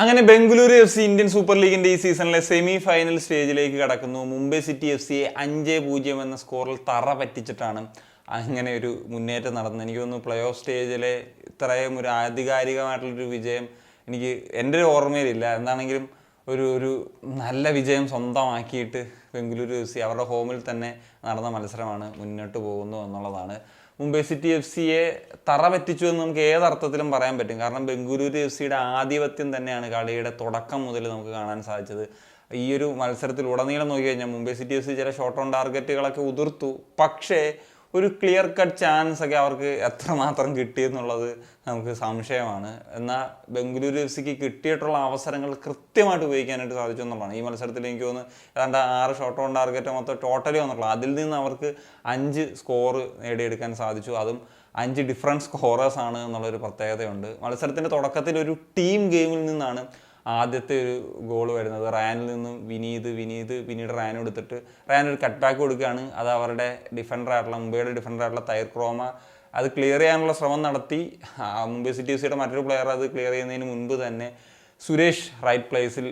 അങ്ങനെ Bengaluru F C Indian super ലീഗിന്റെ ഈ സീസണിലെ സെമി ഫൈനൽ സ്റ്റേജിലേക്ക് കടക്കുന്നു. മുംബൈ സിറ്റി എഫ് സിയെ 5-0 എന്ന സ്കോറിൽ തറ പറ്റിച്ചിട്ടാണ് അങ്ങനെ ഒരു മുന്നേറ്റം നടന്നത്. എനിക്ക് തോന്നുന്നു പ്ലേ ഓഫ് സ്റ്റേജിലെ ഇത്രയും ഒരു ആധികാരികമായിട്ടുള്ളൊരു വിജയം എൻ്റെ ഒരു ഓർമ്മയിലില്ല. എന്താണെങ്കിലും ഒരു നല്ല വിജയം സ്വന്തമാക്കിയിട്ട് ബംഗളൂരു എഫ് സി അവരുടെ ഹോമിൽ തന്നെ നടന്ന മത്സരമാണ് മുന്നോട്ട് പോകുന്നു എന്നുള്ളതാണ്. മുംബൈ സിറ്റി എഫ് സിയെ തറ പറ്റിച്ചു എന്ന് നമുക്ക് ഏതർത്ഥത്തിലും പറയാൻ പറ്റും. കാരണം ബംഗളൂരു എഫ് സിയുടെ ആധിപത്യം തന്നെയാണ് കളിയുടെ തുടക്കം മുതൽ നമുക്ക് കാണാൻ സാധിച്ചത്. ഈ ഒരു മത്സരത്തിൽ ഉടനീളം നോക്കി കഴിഞ്ഞാൽ മുംബൈ സിറ്റി എഫ് സി ചില ഷോർട്ട് ഓൺ ടാർഗറ്റുകളൊക്കെ ഉതിർത്തു. പക്ഷേ ഒരു ക്ലിയർ കട്ട് ചാൻസ് ഒക്കെ അവർക്ക് എത്രമാത്രം കിട്ടിയെന്നുള്ളത് നമുക്ക് സംശയമാണ്. എന്നാൽ ബംഗളൂരു എഫ് സിക്ക് കിട്ടിയിട്ടുള്ള അവസരങ്ങൾ കൃത്യമായിട്ട് ഉപയോഗിക്കാനായിട്ട് സാധിച്ചു എന്നുള്ളതാണ്. ഈ മത്സരത്തിൽ എനിക്ക് തോന്നുന്നു ഏതാണ്ട് 6 ഷോട്ട് ഓൺ ടാർഗറ്റ് മൊത്തം ടോട്ടലി വന്നിട്ടുള്ളത്. അതിൽ നിന്ന് അവർക്ക് 5 സ്കോർ നേടിയെടുക്കാൻ സാധിച്ചു. അതും 5 ഡിഫറൻറ്റ് സ്കോറേഴ്സാണ് എന്നുള്ളൊരു പ്രത്യേകതയുണ്ട്. മത്സരത്തിൻ്റെ തുടക്കത്തിൽ ഒരു ടീം ഗെയിമിൽ നിന്നാണ് ആദ്യത്തെ ഒരു ഗോൾ വരുന്നത്. റയാനിൽ നിന്നും വിനീത് പിന്നീട് റയാൻ എടുത്തിട്ട് റയാൻ ഒരു കട്ട് ബാക്ക് കൊടുക്കുകയാണ്. അത് അവരുടെ ഡിഫൻഡറായിട്ടുള്ള മുംബൈയുടെ ഡിഫൻഡറായിട്ടുള്ള തൈർ ക്രോമ അത് ക്ലിയർ ചെയ്യാനുള്ള ശ്രമം നടത്തി. മുംബൈ സിറ്റി എഫ് സിയുടെ മറ്റൊരു പ്ലെയർ അത് ക്ലിയർ ചെയ്യുന്നതിന് മുൻപ് തന്നെ സുരേഷ് റൈറ്റ് പ്ലേസിൽ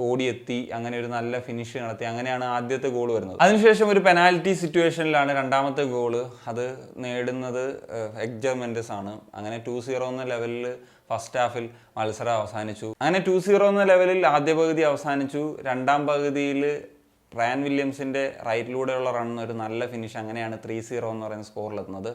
ഓടിയെത്തി അങ്ങനെ ഒരു നല്ല ഫിനിഷ് നടത്തി. അങ്ങനെയാണ് ആദ്യത്തെ ഗോൾ വരുന്നത്. അതിനുശേഷം ഒരു പെനാൽറ്റി സിറ്റുവേഷനിലാണ് രണ്ടാമത്തെ ഗോള്. അത് നേടുന്നത് എഗ്ജർ മെൻഡസ് ആണ്. അങ്ങനെ 2-0 എന്ന ലെവലിൽ ഫസ്റ്റ് ഹാഫിൽ മത്സരം അവസാനിച്ചു. അങ്ങനെ 2-0 എന്ന ലെവലിൽ ആദ്യ പകുതി അവസാനിച്ചു. രണ്ടാം പകുതിയിൽ റയാൻ വില്യംസിൻ്റെ റൈറ്റിലൂടെയുള്ള റൺ ഒരു നല്ല ഫിനിഷ്. അങ്ങനെയാണ് 3-0 എന്ന് പറയുന്ന സ്കോറിലെത്തുന്നത്.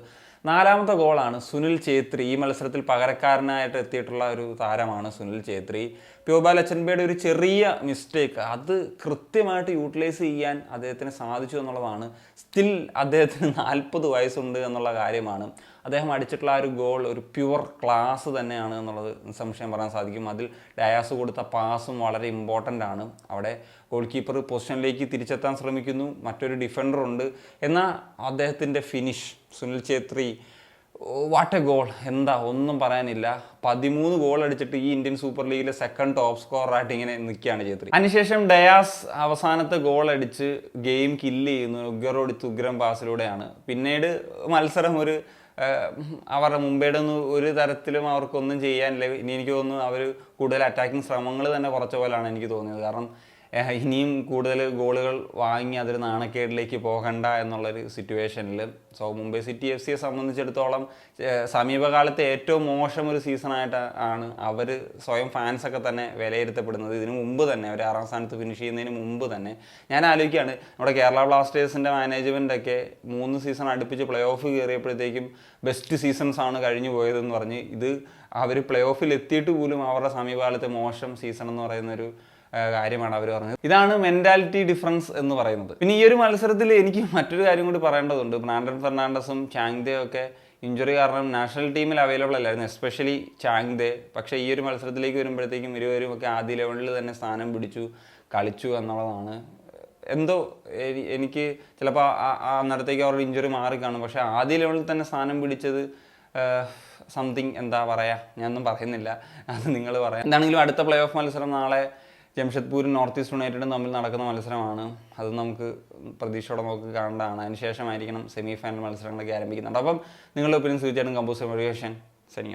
നാലാമത്തെ ഗോളാണ് സുനിൽ ഛേത്രി. ഈ മത്സരത്തിൽ പകരക്കാരനായിട്ട് എത്തിയിട്ടുള്ള ഒരു താരമാണ് സുനിൽ ഛേത്രി. പ്യോബ ലച്ചൻബയുടെ ഒരു ചെറിയ മിസ്റ്റേക്ക് അത് കൃത്യമായിട്ട് യൂട്ടിലൈസ് ചെയ്യാൻ അദ്ദേഹത്തിന് സാധിച്ചു എന്നുള്ളതാണ്. സ്റ്റിൽ അദ്ദേഹത്തിന് 40 വയസ്സുണ്ട് എന്നുള്ള കാര്യമാണ്. അദ്ദേഹം അടിച്ചിട്ടുള്ള ആ ഒരു ഗോൾ ഒരു പ്യുവർ ക്ലാസ് തന്നെയാണ് എന്നുള്ളത് സംശയം പറയാൻ സാധിക്കും. അതിൽ ഡയാസ് കൊടുത്ത പാസും വളരെ ഇമ്പോർട്ടൻ്റ് ആണ്. അവിടെ ഗോൾ കീപ്പർ പൊസിഷനിലേക്ക് തിരിച്ചെത്താൻ ശ്രമിക്കുന്നു, മറ്റൊരു ഡിഫൻഡറുണ്ട്. എന്നാൽ അദ്ദേഹത്തിൻ്റെ finish Sunil Chhetri what A goal, എന്താ ഒന്നും പറയാനില്ല. 13 ഗോൾ അടിച്ചിട്ട് ഈ ഇന്ത്യൻ സൂപ്പർ ലീഗിലെ സെക്കൻഡ് ടോപ്പ് സ്കോറായിട്ട് ഇങ്ങനെ നിൽക്കുകയാണ് ഛേത്രി. അതിനുശേഷം ഡയാസ് അവസാനത്തെ ഗോൾ അടിച്ച് ഗെയിം കില്ല് ചെയ്യുന്നു ഉഗ്രറോട് ഉഗ്രം പാസിലൂടെയാണ്. പിന്നീട് മത്സരം അവരുടെ മുംബൈയുടെ ഒന്നും ഒരു തരത്തിലും അവർക്കൊന്നും ചെയ്യാനില്ല. ഇനി എനിക്ക് തോന്നുന്നു അവർ കൂടുതൽ അറ്റാക്കിംഗ് ശ്രമങ്ങൾ തന്നെ കുറച്ച പോലെയാണ് എനിക്ക് തോന്നിയത്. കാരണം ഇനിയും കൂടുതൽ ഗോളുകൾ വാങ്ങി അതൊരു നാണക്കേടിലേക്ക് പോകണ്ട എന്നുള്ളൊരു സിറ്റുവേഷനിൽ. സോ മുംബൈ സിറ്റി എഫ് സിയെ സംബന്ധിച്ചിടത്തോളം സമീപകാലത്തെ ഏറ്റവും മോശം ഒരു സീസണായിട്ട് ആണ് അവർ സ്വയം ഫാൻസൊക്കെ തന്നെ വിലയിരുത്തപ്പെടുന്നത്. ഇതിനു മുമ്പ് തന്നെ അവർ 6ാം സ്ഥാനത്ത് ഫിനിഷ് ചെയ്യുന്നതിന് മുമ്പ് തന്നെ ഞാൻ ആലോചിക്കുകയാണ്, നമ്മുടെ കേരള ബ്ലാസ്റ്റേഴ്സിൻ്റെ മാനേജ്മെൻറ്റൊക്കെ 3 സീസൺ അടുപ്പിച്ച് പ്ലേ ഓഫ് കയറിയപ്പോഴത്തേക്കും ബെസ്റ്റ് സീസൺസ് ആണ് കഴിഞ്ഞു പോയതെന്ന് പറഞ്ഞ് ഇത് അവർ പ്ലേ ഓഫിൽ എത്തിയിട്ട് പോലും അവരുടെ സമീപകാലത്തെ മോശം സീസൺ എന്ന് പറയുന്നൊരു കാര്യമാണ് അവർ പറഞ്ഞത്. ഇതാണ് മെൻറ്റാലിറ്റി ഡിഫറൻസ് എന്ന് പറയുന്നത്. പിന്നെ ഈ ഒരു മത്സരത്തിൽ എനിക്ക് മറ്റൊരു കാര്യം കൂടി പറയേണ്ടതുണ്ട്. ബ്രാൻഡൻ ഫെർണാണ്ടസും ചാങ്ദേയും ഒക്കെ ഇഞ്ചുറി കാരണം നാഷണൽ ടീമിൽ അവൈലബിൾ അല്ലായിരുന്നു, എസ്പെഷ്യലി ചാങ്ദേ. പക്ഷേ ഈ ഒരു മത്സരത്തിലേക്ക് വരുമ്പോഴത്തേക്കും ഇരുവരും ഒക്കെ ആദ്യ ലെവലിൽ തന്നെ സ്ഥാനം പിടിച്ചു കളിച്ചു എന്നുള്ളതാണ്. എന്തോ എനിക്ക് ചിലപ്പോൾ അന്നേരത്തേക്ക് അവരുടെ ഇഞ്ചുറി മാറിക്കാണും, പക്ഷേ ആദ്യ ലെവലിൽ തന്നെ സ്ഥാനം പിടിച്ചത് സംതിങ് എന്താ പറയുക, ഞാനൊന്നും പറയുന്നില്ല, അത് നിങ്ങൾ പറയാം. എന്താണെങ്കിലും അടുത്ത പ്ലേ ഓഫ് മത്സരം നാളെ ജംഷഡ്പൂരും നോർത്ത് ഈസ്റ്റ് യുണൈറ്റഡും തമ്മിൽ നടക്കുന്ന മത്സരമാണ്. അത് നമുക്ക് പ്രതീക്ഷയോടെ നമുക്ക് കാണേണ്ടതാണ്. അതിനുശേഷമായിരിക്കണം സെമി ഫൈനൽ മത്സരങ്ങളൊക്കെ ആരംഭിക്കുന്നുണ്ട്. അപ്പം നിങ്ങളുടെ ഒപ്പീനിയൻ തീർച്ചയായിട്ടും കമ്പോസ് മോട്ടിവേഷൻ സനിയ.